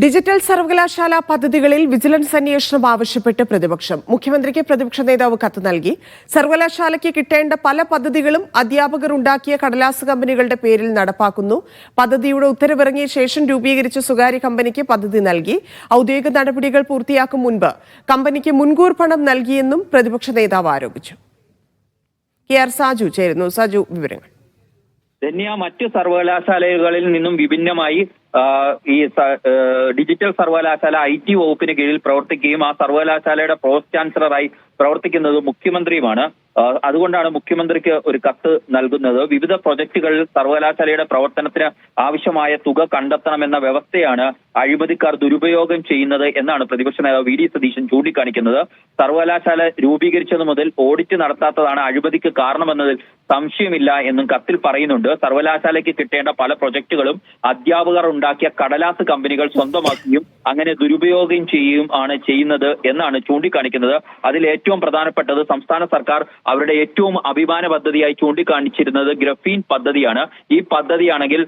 Digital സർവകലാശാല പദ്ധതികളിൽ vigilance അന്വേഷണം ആവശ്യപ്പെട്ട് പ്രതിപക്ഷം. മുഖ്യമന്ത്രിക്ക് പ്രതിപക്ഷ നേതാവ് കത്ത് നൽകി. സർവകലാശാലയ്ക്ക് കിട്ടേണ്ട പല പദ്ധതികളും അധ്യാപകർ ഉണ്ടാക്കിയ കടലാസ് കമ്പനികളുടെ പേരിൽ നടപ്പാക്കുന്നു. പദ്ധതിയുടെ ഉത്തരവിറങ്ങിയ ശേഷം രൂപീകരിച്ച സ്വകാര്യ കമ്പനിക്ക് പദ്ധതി നൽകി. ഔദ്യോഗിക നടപടികൾ പൂർത്തിയാക്കും മുൻപ് കമ്പനിക്ക് മുൻകൂർ പണം നൽകിയെന്നും പ്രതിപക്ഷ നേതാവ് ആരോപിച്ചു. KR സാജു ചേരുന്നു. സാജു, വിവരങ്ങൾ. മറ്റ് സർവകലാശാലകളിൽ നിന്നും വിഭിന്നമായി ഈ ഡിജിറ്റൽ സർവകലാശാല IT വകുപ്പിന് കീഴിൽ പ്രവർത്തിക്കുകയും ആ സർവകലാശാലയുടെ പ്രോസ് ചാൻസലറായി പ്രവർത്തിക്കുന്നത് മുഖ്യമന്ത്രിയുമാണ്. അതുകൊണ്ടാണ് മുഖ്യമന്ത്രിക്ക് ഒരു കത്ത് നൽകുന്നത്. വിവിധ പ്രൊജക്ടുകളിൽ സർവകലാശാലയുടെ പ്രവർത്തനത്തിന് ആവശ്യമായ തുക കണ്ടെത്തണമെന്ന വ്യവസ്ഥയാണ് അഴിമതിക്കാർ ദുരുപയോഗം ചെയ്യുന്നത് എന്നാണ് പ്രതിപക്ഷ നേതാവ് VD സതീശൻ ചൂണ്ടിക്കാണിക്കുന്നത്. സർവകലാശാല രൂപീകരിച്ചതു മുതൽ ഓഡിറ്റ് നടത്താത്തതാണ് അഴിമതിക്ക് കാരണമെന്നതിൽ സംശയമില്ല എന്നും കത്തിൽ പറയുന്നുണ്ട്. സർവകലാശാലയ്ക്ക് കിട്ടേണ്ട പല പ്രൊജക്ടുകളും അധ്യാപകർ ഉണ്ടാക്കിയ കടലാസ് കമ്പനികൾ സ്വന്തമാക്കുകയും അങ്ങനെ ദുരുപയോഗം ചെയ്യുകയും ആണ് ചെയ്യുന്നത് എന്നാണ് ചൂണ്ടിക്കാണിക്കുന്നത്. അതിൽ ഏറ്റവും പ്രധാനപ്പെട്ടത് സംസ്ഥാന സർക്കാർ അവരുടെ ഏറ്റവും അഭിമാന പദ്ധതിയായി ചൂണ്ടിക്കാണിച്ചിരുന്നത് ഗ്രഫീൻ പദ്ധതിയാണ്. ഈ പദ്ധതിയാണെങ്കിൽ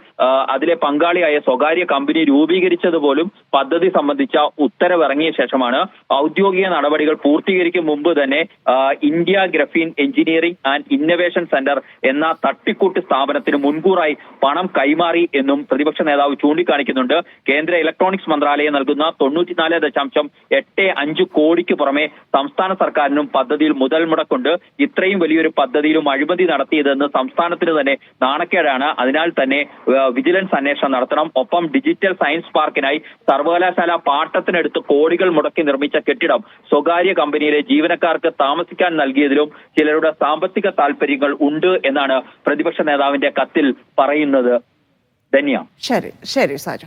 അതിലെ പങ്കാളിയായ സ്വകാര്യ കമ്പനി രൂപീകരിച്ചത് പോലും പദ്ധതി സംബന്ധിച്ച ഉത്തരവിറങ്ങിയ ശേഷമാണ്. ഔദ്യോഗിക നടപടികൾ പൂർത്തീകരിക്കും മുമ്പ് തന്നെ India graphene engineering and innovation centre എന്ന തട്ടിക്കൂട്ട് സ്ഥാപനത്തിന് മുൻകൂറായി പണം കൈമാറി എന്നും പ്രതിപക്ഷ നേതാവ് ചൂണ്ടിക്കാണിക്കുന്നുണ്ട്. കേന്ദ്ര ഇലക്ട്രോണിക്സ് മന്ത്രാലയം നൽകുന്ന 94.85 കോടിക്ക് പുറമെ സംസ്ഥാന സർക്കാരിനും പദ്ധതിയിൽ മുതൽ മുടക്കുണ്ട്. ഇത്രയും വലിയൊരു പദ്ധതിയിലും അഴിമതി നടത്തിയതെന്ന് സംസ്ഥാനത്തിന് തന്നെ നാണക്കേടാണ്. അതിനാൽ തന്നെ വിജിലൻസ് അന്വേഷണം നടത്തണം. ഒപ്പം ഡിജിറ്റൽ സയൻസ് പാർക്കിനായി സർവകലാശാല പാട്ടത്തിനെടുത്ത് കോടികൾ മുടക്കി നിർമ്മിച്ച കെട്ടിടം സ്വകാര്യ കമ്പനിയിലെ ജീവനക്കാർക്ക് താമസിക്കാൻ നൽകിയതിലും ചിലരുടെ സാമ്പത്തിക താൽപര്യങ്ങൾ ഉണ്ട് എന്നാണ് പ്രതിപക്ഷ നേതാവിന്റെ കത്തിൽ പറയുന്നത്. ധന്യ. ശരി സാജു.